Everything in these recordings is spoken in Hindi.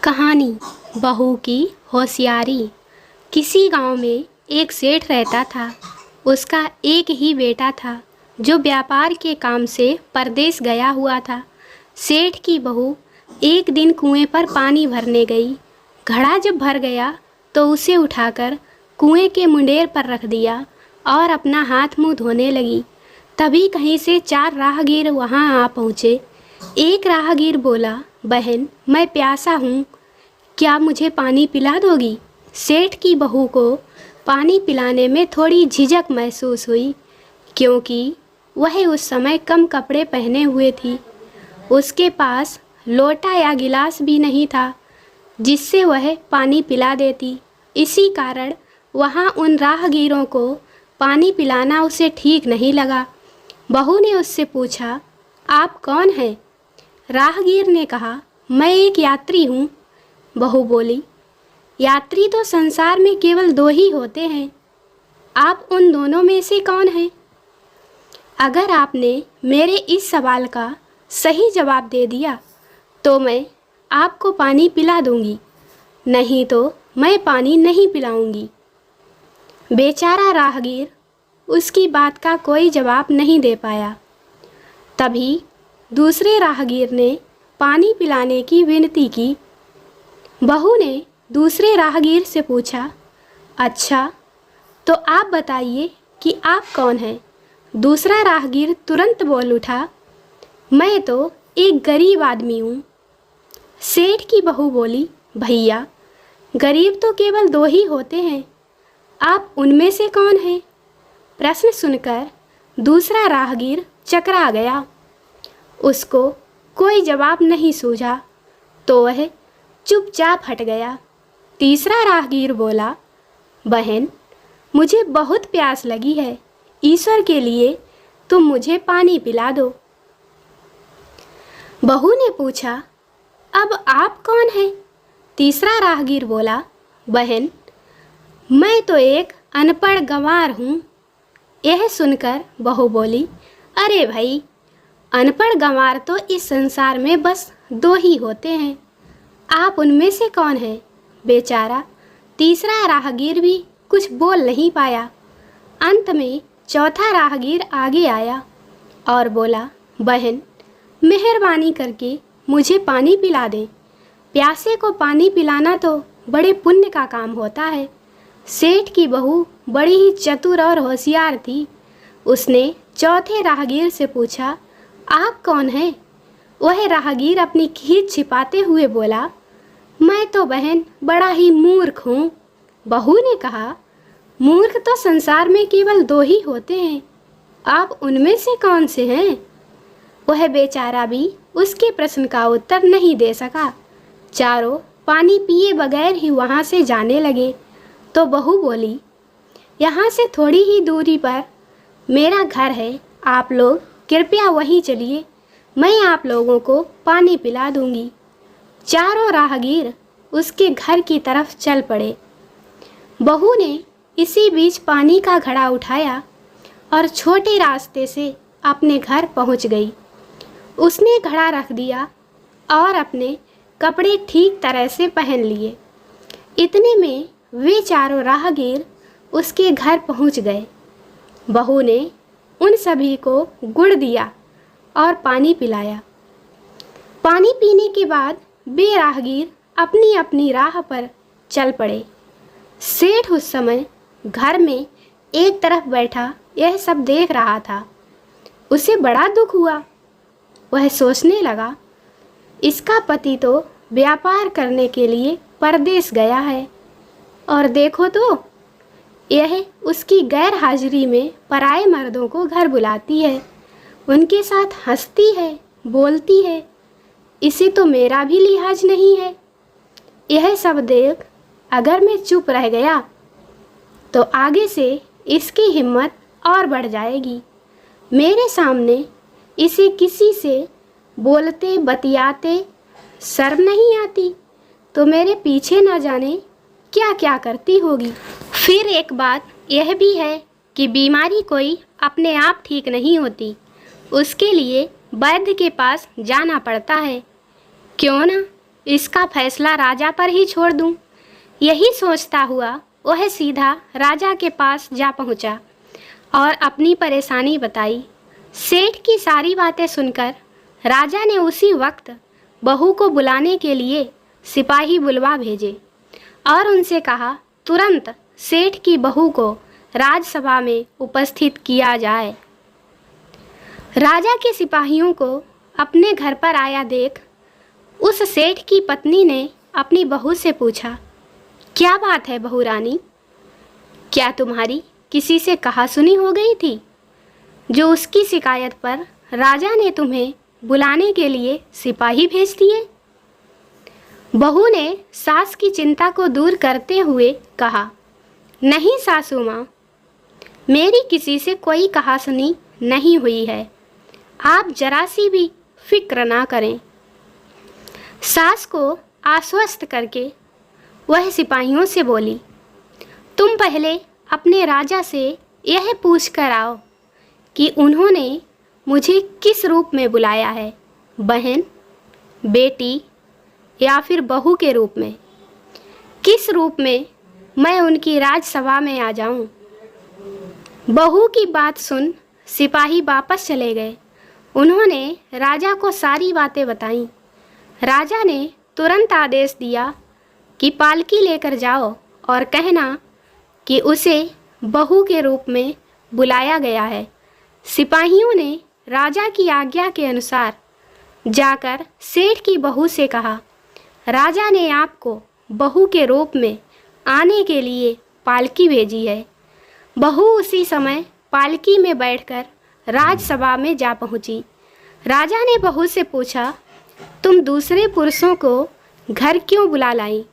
कहानी बहू की होशियारी। किसी गांव में एक सेठ रहता था। उसका एक ही बेटा था जो व्यापार के काम से परदेश गया हुआ था। सेठ की बहू एक दिन कुएं पर पानी भरने गई। घड़ा जब भर गया तो उसे उठाकर कुएं के मुंडेर पर रख दिया और अपना हाथ मुंह धोने लगी। तभी कहीं से 4 राहगीर वहां आ पहुँचे। एक राहगीर बोला, बहन, मैं प्यासा हूँ, क्या मुझे पानी पिला दोगी? सेठ की बहू को पानी पिलाने में थोड़ी झिझक महसूस हुई, क्योंकि वह उस समय कम कपड़े पहने हुए थी। उसके पास लोटा या गिलास भी नहीं था जिससे वह पानी पिला देती। इसी कारण वहाँ उन राहगीरों को पानी पिलाना उसे ठीक नहीं लगा। बहू ने उससे पूछा, आप कौन हैं? राहगीर ने कहा, मैं एक यात्री हूँ। बहू बोली, यात्री तो संसार में केवल 2 ही होते हैं, आप उन दोनों में से कौन हैं? अगर आपने मेरे इस सवाल का सही जवाब दे दिया तो मैं आपको पानी पिला दूंगी, नहीं तो मैं पानी नहीं पिलाऊंगी। बेचारा राहगीर उसकी बात का कोई जवाब नहीं दे पाया। तभी दूसरे राहगीर ने पानी पिलाने की विनती की। बहू ने दूसरे राहगीर से पूछा, अच्छा, तो आप बताइए कि आप कौन हैं? दूसरा राहगीर तुरंत बोल उठा, मैं तो एक गरीब आदमी हूँ। सेठ की बहू बोली, भैया, गरीब तो केवल 2 ही होते हैं, आप उनमें से कौन हैं? प्रश्न सुनकर दूसरा राहगीर चकरा गया। उसको कोई जवाब नहीं सूझा तो वह चुपचाप हट गया। तीसरा राहगीर बोला, बहन, मुझे बहुत प्यास लगी है, ईश्वर के लिए तुम मुझे पानी पिला दो। बहू ने पूछा, अब आप कौन हैं? तीसरा राहगीर बोला, बहन, मैं तो एक अनपढ़ गंवार हूँ। यह सुनकर बहू बोली, अरे भाई, अनपढ़ गंवार तो इस संसार में बस 2 ही होते हैं, आप उनमें से कौन हैं? बेचारा तीसरा राहगीर भी कुछ बोल नहीं पाया। अंत में चौथा राहगीर आगे आया और बोला, बहन, मेहरबानी करके मुझे पानी पिला दें। प्यासे को पानी पिलाना तो बड़े पुण्य का काम होता है। सेठ की बहू बड़ी ही चतुर और होशियार थी। उसने चौथे राहगीर से पूछा, आप कौन हैं? वह राहगीर अपनी खीज छिपाते हुए बोला, मैं तो बहन बड़ा ही मूर्ख हूँ। बहू ने कहा, मूर्ख तो संसार में केवल 2 ही होते हैं, आप उनमें से कौन से हैं? वह बेचारा भी उसके प्रश्न का उत्तर नहीं दे सका। चारों पानी पिए बगैर ही वहाँ से जाने लगे तो बहू बोली, यहाँ से थोड़ी ही दूरी पर मेरा घर है, आप लोग कृपया वहीं चलिए, मैं आप लोगों को पानी पिला दूंगी। चारों राहगीर उसके घर की तरफ चल पड़े। बहू ने इसी बीच पानी का घड़ा उठाया और छोटे रास्ते से अपने घर पहुंच गई। उसने घड़ा रख दिया और अपने कपड़े ठीक तरह से पहन लिए। इतने में वे चारों राहगीर उसके घर पहुंच गए। बहू ने उन सभी को गुड़ दिया और पानी पिलाया। पानी पीने के बाद वे राहगीर अपनी अपनी राह पर चल पड़े। सेठ उस समय घर में एक तरफ बैठा यह सब देख रहा था। उसे बड़ा दुख हुआ। वह सोचने लगा, इसका पति तो व्यापार करने के लिए परदेश गया है और देखो तो यह उसकी गैर हाजिरी में पराए मर्दों को घर बुलाती है, उनके साथ हंसती है, बोलती है, इसे तो मेरा भी लिहाज नहीं है। यह सब देख अगर मैं चुप रह गया तो आगे से इसकी हिम्मत और बढ़ जाएगी। मेरे सामने इसे किसी से बोलते बतियाते शर्म नहीं आती तो मेरे पीछे न जाने क्या क्या करती होगी। फिर एक बात यह भी है कि बीमारी कोई अपने आप ठीक नहीं होती, उसके लिए वैद्य के पास जाना पड़ता है। क्यों ना इसका फैसला राजा पर ही छोड़ दूं। यही सोचता हुआ वह सीधा राजा के पास जा पहुंचा और अपनी परेशानी बताई। सेठ की सारी बातें सुनकर राजा ने उसी वक्त बहू को बुलाने के लिए सिपाही बुलवा भेजे और उनसे कहा तुरंत सेठ की बहू को राजसभा में उपस्थित किया जाए। राजा के सिपाहियों को अपने घर पर आया देख उस सेठ की पत्नी ने अपनी बहू से पूछा, क्या बात है बहू रानी, क्या तुम्हारी किसी से कहा सुनी हो गई थी जो उसकी शिकायत पर राजा ने तुम्हें बुलाने के लिए सिपाही भेज दिए? बहू ने सास की चिंता को दूर करते हुए कहा, नहीं सासू माँ, मेरी किसी से कोई कहा सुनी नहीं हुई है, आप जरा सी भी फिक्र ना करें। सास को आश्वस्त करके वह सिपाहियों से बोली, तुम पहले अपने राजा से यह पूछ कर आओ कि उन्होंने मुझे किस रूप में बुलाया है, बहन, बेटी या फिर बहू के रूप में। किस रूप में मैं उनकी राजसभा में आ जाऊं। बहू की बात सुन सिपाही वापस चले गए। उन्होंने राजा को सारी बातें बताईं। राजा ने तुरंत आदेश दिया कि पालकी लेकर जाओ और कहना कि उसे बहू के रूप में बुलाया गया है। सिपाहियों ने राजा की आज्ञा के अनुसार जाकर सेठ की बहू से कहा, राजा ने आपको बहू के रूप में आने के लिए पालकी भेजी है। बहू उसी समय पालकी में बैठकर राजसभा में जा पहुंची। राजा ने बहू से पूछा, तुम दूसरे पुरुषों को घर क्यों बुला लाई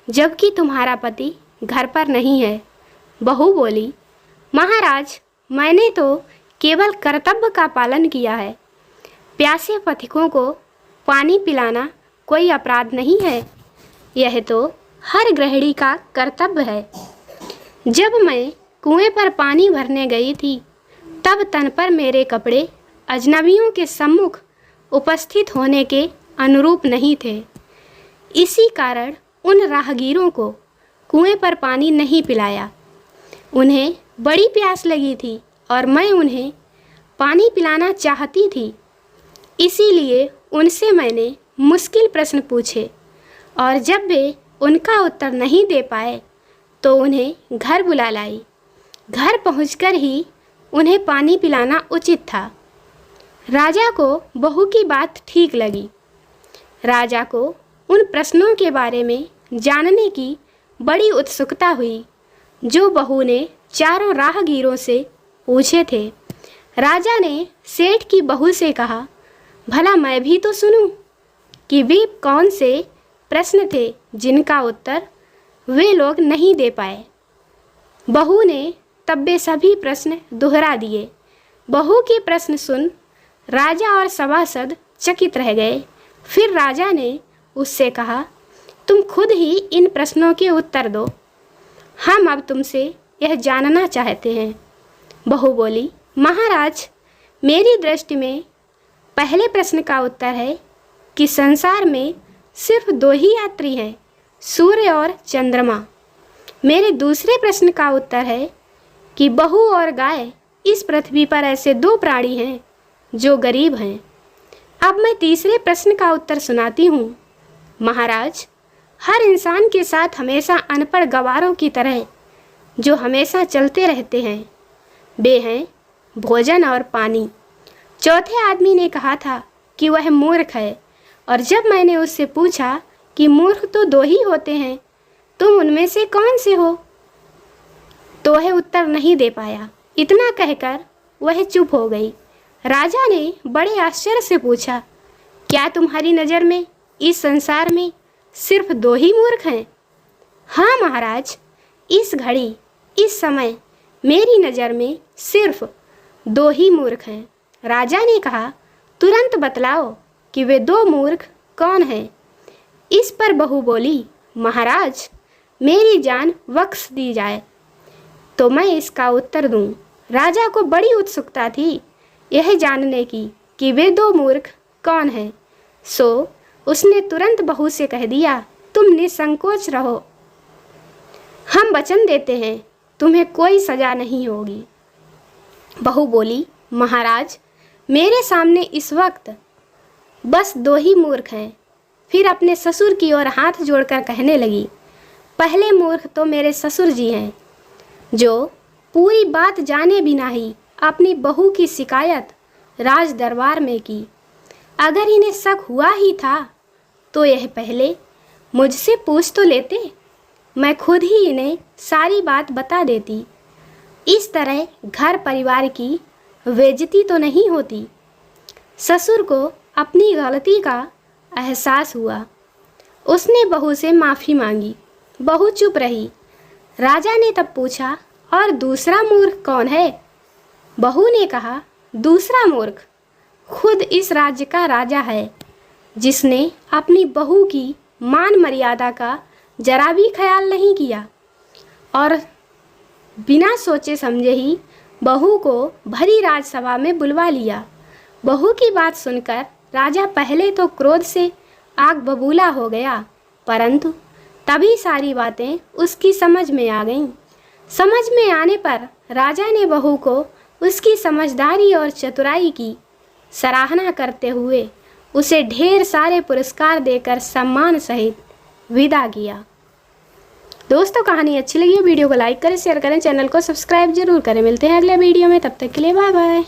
जबकि तुम्हारा पति घर पर नहीं है? बहू बोली, महाराज, मैंने तो केवल कर्तव्य का पालन किया है। प्यासे पथिकों को पानी पिलाना कोई अपराध नहीं है, यह तो हर गृहिणी का कर्तव्य है। जब मैं कुएं पर पानी भरने गई थी तब तन पर मेरे कपड़े अजनबियों के सम्मुख उपस्थित होने के अनुरूप नहीं थे। इसी कारण उन राहगीरों को कुएं पर पानी नहीं पिलाया। उन्हें बड़ी प्यास लगी थी और मैं उन्हें पानी पिलाना चाहती थी, इसीलिए उनसे मैंने मुश्किल प्रश्न पूछे और जब वे उनका उत्तर नहीं दे पाए तो उन्हें घर बुला लाई। घर पहुंचकर ही उन्हें पानी पिलाना उचित था। राजा को बहू की बात ठीक लगी। राजा को उन प्रश्नों के बारे में जानने की बड़ी उत्सुकता हुई जो बहू ने चारों राहगीरों से पूछे थे। राजा ने सेठ की बहू से कहा, भला मैं भी तो सुनूं कि वे कौन से प्रश्न थे जिनका उत्तर वे लोग नहीं दे पाए। बहू ने तब वे सभी प्रश्न दोहरा दिए। बहू के प्रश्न सुन राजा और सभासद चकित रह गए। फिर राजा ने उससे कहा, तुम खुद ही इन प्रश्नों के उत्तर दो, हम अब तुमसे यह जानना चाहते हैं। बहू बोली, महाराज, मेरी दृष्टि में पहले प्रश्न का उत्तर है कि संसार में सिर्फ दो ही यात्री हैं, सूर्य और चंद्रमा। मेरे दूसरे प्रश्न का उत्तर है कि बहू और गाय इस पृथ्वी पर ऐसे दो प्राणी हैं जो गरीब हैं। अब मैं तीसरे प्रश्न का उत्तर सुनाती हूँ। महाराज, हर इंसान के साथ हमेशा अनपढ़ गवारों की तरह जो हमेशा चलते रहते हैं, वे हैं भोजन और पानी। चौथे आदमी ने कहा था कि वह मूर्ख है और जब मैंने उससे पूछा कि मूर्ख तो दो ही होते हैं, तुम उनमें से कौन से हो, तो वह उत्तर नहीं दे पाया। इतना कहकर वह चुप हो गई। राजा ने बड़े आश्चर्य से पूछा, क्या तुम्हारी नज़र में इस संसार में सिर्फ दो ही मूर्ख हैं? हाँ महाराज, इस घड़ी, इस समय मेरी नज़र में सिर्फ दो ही मूर्ख हैं। राजा ने कहा, तुरंत बतलाओ कि वे दो मूर्ख कौन हैं? इस पर बहू बोली, महाराज, मेरी जान बख्श दी जाए तो मैं इसका उत्तर दूं। राजा को बड़ी उत्सुकता थी यह जानने की कि वे दो मूर्ख कौन हैं, सो उसने तुरंत बहू से कह दिया, तुम निसंकोच रहो, हम वचन देते हैं तुम्हें कोई सजा नहीं होगी। बहू बोली, महाराज मेरे सामने इस वक्त बस 2 ही मूर्ख हैं। फिर अपने ससुर की ओर हाथ जोड़कर कहने लगी, पहले मूर्ख तो मेरे ससुर जी हैं, जो पूरी बात जाने बिना ही अपनी बहू की शिकायत राज दरबार में की। अगर इन्हें शक हुआ ही था तो यह पहले मुझसे पूछ तो लेते, मैं खुद ही इन्हें सारी बात बता देती। इस तरह घर परिवार की बेइज्जती तो नहीं होती। ससुर को अपनी गलती का एहसास हुआ। उसने बहू से माफ़ी मांगी। बहू चुप रही। राजा ने तब पूछा, और दूसरा मूर्ख कौन है? बहू ने कहा, दूसरा मूर्ख खुद इस राज्य का राजा है, जिसने अपनी बहू की मान मर्यादा का जरा भी ख्याल नहीं किया और बिना सोचे समझे ही बहू को भरी राजसभा में बुलवा लिया। बहू की बात सुनकर राजा पहले तो क्रोध से आग बबूला हो गया, परंतु तभी सारी बातें उसकी समझ में आ गईं। समझ में आने पर राजा ने बहू को उसकी समझदारी और चतुराई की सराहना करते हुए उसे ढेर सारे पुरस्कार देकर सम्मान सहित विदा किया। दोस्तों, कहानी अच्छी लगी हो वीडियो को लाइक करें, शेयर करें, चैनल को सब्सक्राइब जरूर करें। मिलते हैं अगले वीडियो में, तब तक के लिए बाय बाय।